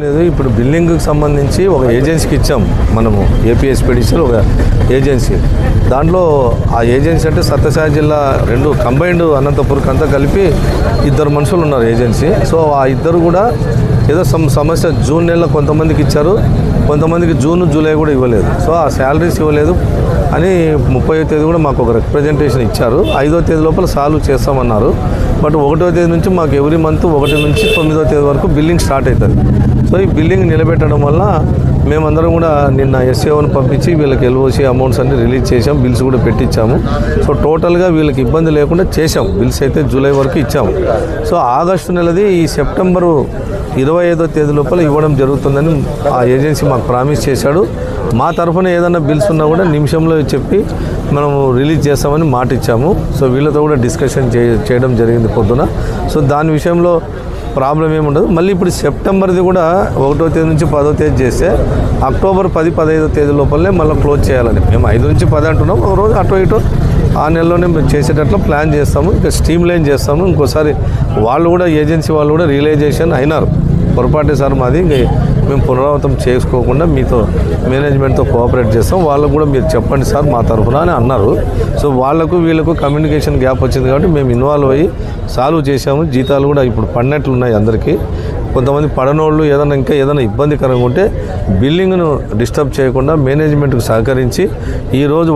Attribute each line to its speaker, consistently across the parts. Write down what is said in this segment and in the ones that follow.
Speaker 1: లేదు. ఇప్పుడు బిల్లింగ్కి సంబంధించి ఒక ఏజెన్సీకి ఇచ్చాం మనము, ఏపీ ఎక్స్పెడిషన్ ఒక ఏజెన్సీ. దాంట్లో ఆ ఏజెన్సీ అంటే సత్యసాయి జిల్లా రెండు కంబైన్డ్ అనంతపురంకి అంతా కలిపి 2 మనుషులు ఉన్నారు ఏజెన్సీ. సో ఆ ఇద్దరు కూడా ఏదో సమస్య జూన్ నెలలో కొంతమందికి ఇచ్చారు, కొంతమందికి జూన్ జూలై కూడా ఇవ్వలేదు. సో ఆ శాలరీస్ ఇవ్వలేదు అని 30వ తేదీ కూడా మాకు ఒక రిప్రజెంటేషన్ ఇచ్చారు. 5వ తేదీ లోపల సాల్వ్ చేస్తామన్నారు. బట్ 1వ తేదీ నుంచి మాకు ఎవ్రీ మంత్ 1 నుంచి 9వ తేదీ వరకు బిల్లింగ్ స్టార్ట్ అవుతుంది. సో ఈ బిల్లింగ్ నిలబెట్టడం వల్ల మేమందరం కూడా నిన్న ఎస్ఏఓని పంపించి వీళ్ళకి ఎల్ఓసి అమౌంట్స్ అన్ని రిలీజ్ చేసాం, బిల్స్ కూడా పెట్టించాము. సో టోటల్గా వీళ్ళకి ఇబ్బంది లేకుండా చేసాం. బిల్స్ అయితే జూలై వరకు ఇచ్చాము. సో ఆగస్టు నెలది ఈ సెప్టెంబరు 25వ తేదీ లోపల ఇవ్వడం జరుగుతుందని ఆ ఏజెన్సీ మాకు ప్రామిస్ చేశాడు. మా తరఫున ఏదైనా బిల్స్ ఉన్నా కూడా నిమిషంలో చెప్పి మనము రిలీజ్ చేస్తామని మాట ఇచ్చాము. సో వీళ్ళతో కూడా డిస్కషన్ చేయడం జరిగింది పొద్దున. సో దాని విషయంలో ప్రాబ్లం ఏముండదు. మళ్ళీ ఇప్పుడు సెప్టెంబర్ది కూడా 1వ తేదీ నుంచి 10వ తేదీ చేస్తే అక్టోబర్ 10, 15వ తేదీ లోపలనే మళ్ళీ క్లోజ్ చేయాలని మేము 5 నుంచి 10 అంటున్నాం. ఒక రోజు అటు ఇటు ఆ నెలలోనే మేము చేసేటట్లు ప్లాన్ చేస్తాము. ఇంకా స్ట్రీమ్ లైన్ చేస్తాము. ఇంకోసారి వాళ్ళు కూడా ఏజెన్సీ వాళ్ళు కూడా రియలైజేషన్ అయినారు, పొరపాటే సార్ మాది, మేము పునరావృతం చేసుకోకుండా మీతో మేనేజ్మెంట్తో కోఆపరేట్ చేస్తాం, వాళ్ళకు కూడా మీరు చెప్పండి సార్ మా తరఫున అని అన్నారు. సో వాళ్ళకు వీళ్ళకు కమ్యూనికేషన్ గ్యాప్ వచ్చింది కాబట్టి మేము ఇన్వాల్వ్ అయ్యి సాల్వ్ చేసాము. జీతాలు కూడా ఇప్పుడు పడినట్లు ఉన్నాయి అందరికీ. కొంతమంది పడనోళ్ళు ఇంకా ఏదైనా ఇబ్బందికరంగా ఉంటే బిల్లింగ్ను డిస్టర్బ్ చేయకుండా మేనేజ్మెంట్కు సహకరించి ఈరోజు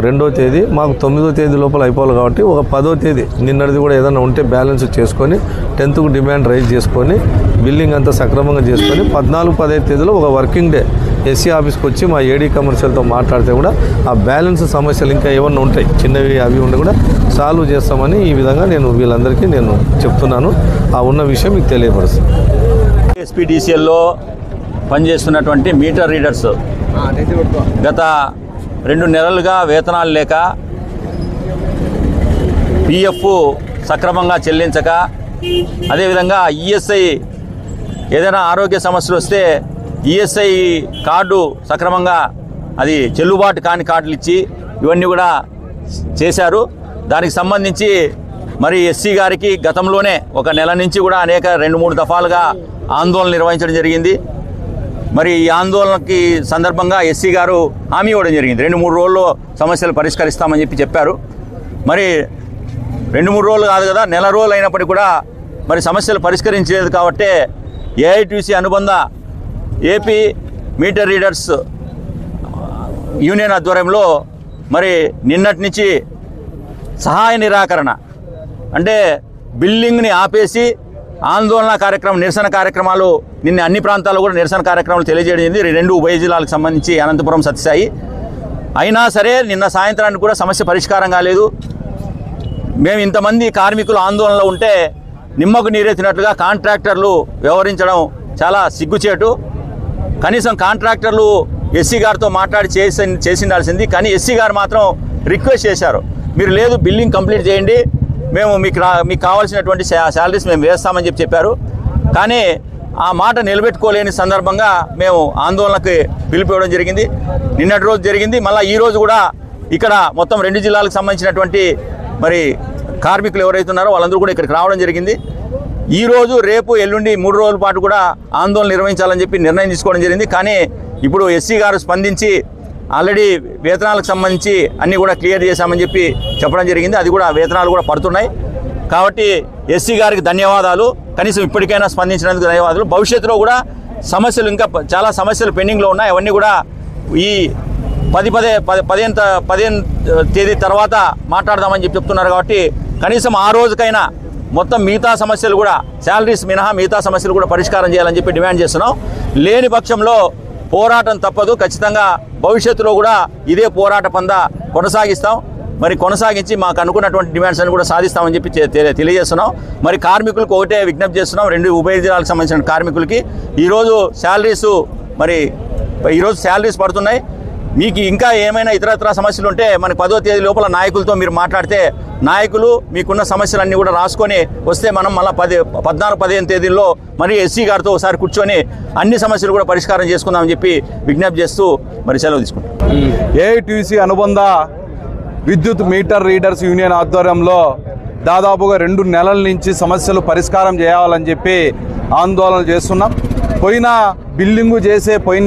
Speaker 1: 2వ తేదీ మాకు 9వ తేదీ లోపల అయిపోవాలి కాబట్టి ఒక 10వ తేదీ నిన్నటిది కూడా ఏదైనా ఉంటే బ్యాలెన్స్ చేసుకొని 10th డిమాండ్ రైజ్ చేసుకొని బిల్లింగ్ అంతా సక్రమంగా చేసుకొని 14, 15 తేదీలో ఒక వర్కింగ్ డే ఎస్సీ ఆఫీస్కి వచ్చి మా ఏడీ కమర్షియల్తో మాట్లాడితే కూడా ఆ బ్యాలెన్స్ సమస్యలు ఇంకా ఏమన్నా ఉంటాయి చిన్నవి అవి ఉండి కూడా సాల్వ్ చేస్తామని ఈ విధంగా నేను వీళ్ళందరికీ నేను చెప్తున్నాను. ఆ ఉన్న విషయం మీకు తెలియపరుస్తుంది.
Speaker 2: ఎస్పీడీసీఎల్లో పనిచేస్తున్నటువంటి మీటర్ రీడర్స్ గత 2 నెలలుగా వేతనాలు లేక పిఎఫ్ సక్రమంగా చెల్లించక, అదేవిధంగా ఈఎస్ఐ ఏదైనా ఆరోగ్య సమస్యలు వస్తే ఈఎస్ఐ కార్డు సక్రమంగా అది చెల్లుబాటు కాని కార్డులు ఇచ్చి ఇవన్నీ కూడా చేశారు. దానికి సంబంధించి మరి ఎస్సీ గారికి గతంలోనే ఒక నెల నుంచి కూడా అనేక 2-3 దఫాలుగా ఆందోళన నిర్వహించడం జరిగింది. మరి ఈ ఆందోళనకి సందర్భంగా ఎస్సీ గారు హామీ ఇవ్వడం జరిగింది. 2-3 రోజుల్లో సమస్యలు పరిష్కరిస్తామని చెప్పారు. మరి 2-3 రోజులు కాదు కదా, నెల రోజులు అయినప్పటికీ కూడా మరి సమస్యలు పరిష్కరించలేదు. కాబట్టి ఏఐటీసీ అనుబంధ ఏపీ మీటర్ రీడర్స్ యూనియన్ ఆధ్వర్యంలో మరి నిన్నటి నుంచి సహాయ నిరాకరణ అంటే బిల్లింగ్ని ఆపేసి ఆందోళన కార్యక్రమం, నిరసన కార్యక్రమాలు నిన్న అన్ని ప్రాంతాల్లో కూడా నిరసన కార్యక్రమాలు తెలియజేయడం జరిగింది. 2 ఉభయ జిల్లాలకు సంబంధించి అనంతపురం, సత్యసాయి. అయినా సరే నిన్న సాయంత్రానికి కూడా సమస్య పరిష్కారం కాలేదు. మేము ఇంతమంది కార్మికులు ఆందోళనలో ఉంటే నిమ్మకు నీరెత్తినట్లుగా కాంట్రాక్టర్లు వ్యవహరించడం చాలా సిగ్గుచేటు. కనీసం కాంట్రాక్టర్లు ఎస్సీ గారితో మాట్లాడి చేసిండాల్సింది. కానీ ఎస్సీ గారు మాత్రం రిక్వెస్ట్ చేశారు, మీరు లేదు బిల్లింగ్ కంప్లీట్ చేయండి, మేము మీకు కావాల్సినటువంటి శాలరీస్ మేము వేస్తామని చెప్పారు. కానీ ఆ మాట నిలబెట్టుకోలేని సందర్భంగా మేము ఆందోళనకి పిలిపివ్వడం జరిగింది. నిన్నటి రోజు జరిగింది. మళ్ళీ ఈరోజు కూడా ఇక్కడ మొత్తం 2 జిల్లాలకు సంబంధించినటువంటి మరి కార్మికులు ఎవరైతే ఉన్నారో వాళ్ళందరూ కూడా ఇక్కడికి రావడం జరిగింది. ఈరోజు, రేపు, ఎల్లుండి 3 రోజుల పాటు కూడా ఆందోళన నిర్వహించాలని చెప్పి నిర్ణయం తీసుకోవడం జరిగింది. కానీ ఇప్పుడు ఎస్సీ గారు స్పందించి ఆల్రెడీ వేతనాలకు సంబంధించి అన్నీ కూడా క్లియర్ చేశామని చెప్పి చెప్పడం జరిగింది. అది కూడా వేతనాలు కూడా పడుతున్నాయి. కాబట్టి ఎస్సీ గారికి ధన్యవాదాలు. కనీసం ఇప్పటికైనా స్పందించినందుకు ధన్యవాదాలు. భవిష్యత్తులో కూడా సమస్యలు ఇంకా చాలా సమస్యలు పెండింగ్లో ఉన్నాయి. అవన్నీ కూడా ఈ 15 తేదీ తర్వాత మాట్లాడదామని చెప్తున్నారు. కాబట్టి కనీసం ఆ రోజుకైనా మొత్తం మిగతా సమస్యలు కూడా శాలరీస్ మినహా మిగతా సమస్యలు కూడా పరిష్కారం చేయాలని చెప్పి డిమాండ్ చేస్తున్నాం. లేని పక్షంలో పోరాటం తప్పదు. ఖచ్చితంగా భవిష్యత్తులో కూడా ఇదే పోరాట పందా కొనసాగిస్తాం. మరి కొనసాగించి మాకు అనుకున్నటువంటి డిమాండ్స్ అన్ని కూడా సాధిస్తామని చెప్పి తెలియజేస్తున్నాం. మరి కార్మికులకు ఒకటే విజ్ఞప్తి చేస్తున్నాం, 2 ఉభయ జిల్లాలకు సంబంధించిన కార్మికులకి ఈరోజు శాలరీస్ పడుతున్నాయి. మీకు ఇంకా ఏమైనా ఇతరత్ర సమస్యలు ఉంటే మనకి 10వ తేదీ లోపల నాయకులతో మీరు మాట్లాడితే నాయకులు మీకున్న సమస్యలన్నీ కూడా రాసుకొని వస్తే మనం మళ్ళీ 14, 15 తేదీల్లో మరి ఎస్సీ గారితో ఒకసారి కూర్చొని అన్ని సమస్యలు కూడా పరిష్కారం చేసుకుందామని చెప్పి విజ్ఞప్తి చేస్తూ మరి సెలవు తీసుకుంటాం.
Speaker 3: ఏఐటీసీ అనుబంధ విద్యుత్ మీటర్ రీడర్స్ యూనియన్ ఆధ్వర్యంలో దాదాపుగా 2 నెలల నుంచి సమస్యలు పరిష్కారం చేయాలని చెప్పి ఆందోళన చేస్తున్నాం. పోయిన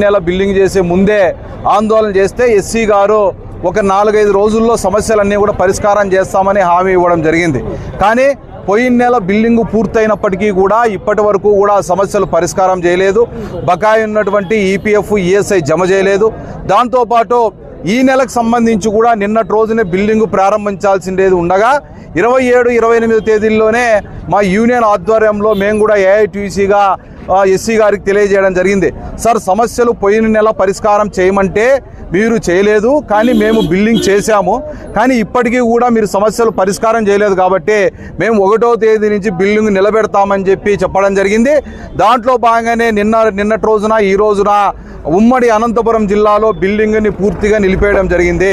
Speaker 3: నెల బిల్లింగ్ చేసే ముందే ఆందోళన చేస్తే ఎస్సీ గారు ఒక 4-5 రోజుల్లో సమస్యలన్నీ కూడా పరిష్కారం చేస్తామని హామీ ఇవ్వడం జరిగింది. కానీ పోయిన నెల బిల్లింగు పూర్తయినప్పటికీ కూడా ఇప్పటి వరకు కూడా సమస్యలు పరిష్కారం చేయలేదు. బకాయి ఉన్నటువంటి ఈపీఎఫ్ ఈఎస్ఐ జమ చేయలేదు. దాంతోపాటు ఈ నెలకు సంబంధించి కూడా నిన్నటి రోజునే బిల్డింగు ప్రారంభించాల్సిందేది ఉండగా 27-28 తేదీల్లోనే మా యూనియన్ ఆధ్వర్యంలో మేము కూడా ఏఐటీయూసీగా ఎస్సీ గారికి తెలియజేయడం జరిగింది. సార్, సమస్యలు పోయిన నెల పరిష్కారం చేయమంటే మీరు చేయలేదు, కానీ మేము బిల్డింగ్ చేశాము, కానీ ఇప్పటికీ కూడా మీరు సమస్యలు పరిష్కారం చేయలేదు కాబట్టి మేము 1వ తేదీ నుంచి బిల్డింగ్ నిలబెడతామని చెప్పడం జరిగింది. దాంట్లో భాగంగానే నిన్నటి రోజున ఈ రోజున ఉమ్మడి అనంతపురం జిల్లాలో బిల్డింగ్ని పూర్తిగా నిలిపేయడం జరిగింది.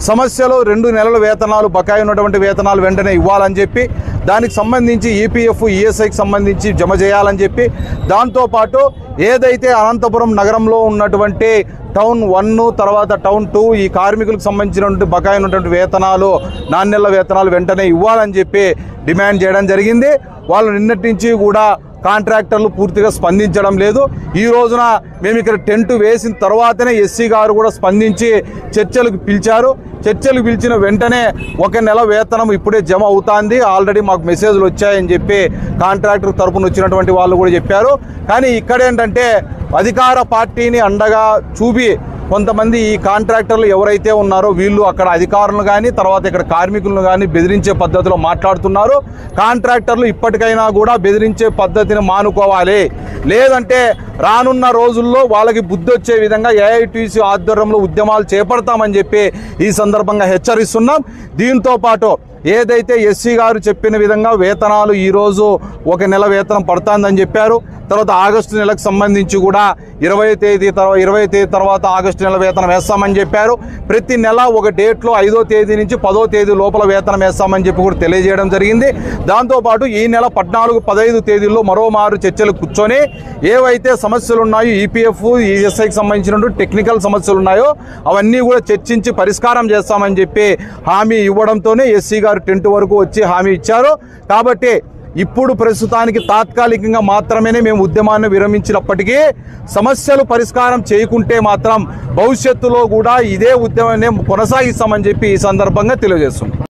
Speaker 3: సమస్యలు 2 నెలల వేతనాలు, బకాయి ఉన్నటువంటి వేతనాలు వెంటనే ఇవ్వాలని చెప్పి, దానికి సంబంధించి ఈపీఎఫ్ ఈఎస్ఐకి సంబంధించి జమ చేయాలని చెప్పి, దాంతోపాటు ఏదైతే అనంతపురం నగరంలో ఉన్నటువంటి టౌన్ 1 తర్వాత టౌన్ 2 ఈ కార్మికులకు సంబంధించినటువంటి బకాయి ఉన్నటువంటి వేతనాలు, నాణ్యల వేతనాలు వెంటనే ఇవ్వాలని చెప్పి డిమాండ్ చేయడం జరిగింది. వాళ్ళు నిన్నటి నుంచి కూడా కాంట్రాక్టర్లు పూర్తిగా స్పందించడం లేదు. ఈ రోజున మేము ఇక్కడ టెంట్ వేసిన తర్వాతనే ఎస్సీ గారు కూడా స్పందించి చర్చలకు పిలిచారు. చర్చలు పిలిచిన వెంటనే 1 నెల వేతనం ఇప్పుడే జమ అవుతుంది, ఆల్రెడీ మాకు మెసేజ్లు వచ్చాయని చెప్పి కాంట్రాక్టర్ తరపున వచ్చినటువంటి వాళ్ళు కూడా చెప్పారు. కానీ ఇక్కడేంటంటే అధికార పార్టీని అండగా చూపి కొంతమంది ఈ కాంట్రాక్టర్లు ఎవరైతే ఉన్నారో వీళ్ళు అక్కడ అధికారులను కానీ తర్వాత ఇక్కడ కార్మికులను కానీ బెదిరించే పద్ధతిలో మాట్లాడుతున్నారు. కాంట్రాక్టర్లు ఇప్పటికైనా కూడా బెదిరించే పద్ధతిని మానుకోవాలి, లేదంటే రానున్న రోజుల్లో వాళ్ళకి బుద్ధి వచ్చే విధంగా ఏఐటీసీ ఆధ్వర్యంలో ఉద్యమాలు చేపడతామని చెప్పి ఈ సందర్భంగా హెచ్చరిస్తున్నాం. దీంతో పాటు ఏదైతే ఎస్సీ గారు చెప్పిన విధంగా వేతనాలు ఈరోజు 1 నెల వేతనం పడుతుందని చెప్పారు. తర్వాత ఆగస్టు నెలకు సంబంధించి కూడా 20వ తేదీ తర్వాత ఆగస్టు నెల వేతనం వేస్తామని చెప్పారు. ప్రతి నెల ఒక డేట్లో 5వ తేదీ నుంచి 10వ తేదీ లోపల వేతనం వేస్తామని చెప్పి కూడా తెలియజేయడం జరిగింది. దాంతోపాటు ఈ నెల 14-15 తేదీల్లో మరోమారు చర్చలు కూర్చొని ఏవైతే సమస్యలు ఉన్నాయో ఈపీఎఫ్ ఈఎస్ఐకి సంబంధించినటువంటి టెక్నికల్ సమస్యలు ఉన్నాయో అవన్నీ కూడా చర్చించి పరిష్కారం చేస్తామని చెప్పి హామీ ఇవ్వడంతోనే ఎస్సీ గారు టెంట్ వరకు వచ్చి హామీ ఇచ్చారు. కాబట్టి ఇప్పుడు ప్రస్తుతానికి తాత్కాలికంగా మాత్రమే మేము ఉద్యమాన్ని విరమించినప్పటికీ సమస్యలు పరిష్కారం చేయకుంటే మాత్రం భవిష్యత్తులో కూడా ఇదే ఉద్యమాన్ని కొనసాగిస్తామని చెప్పి ఈ సందర్భంగా తెలియజేస్తున్నాం.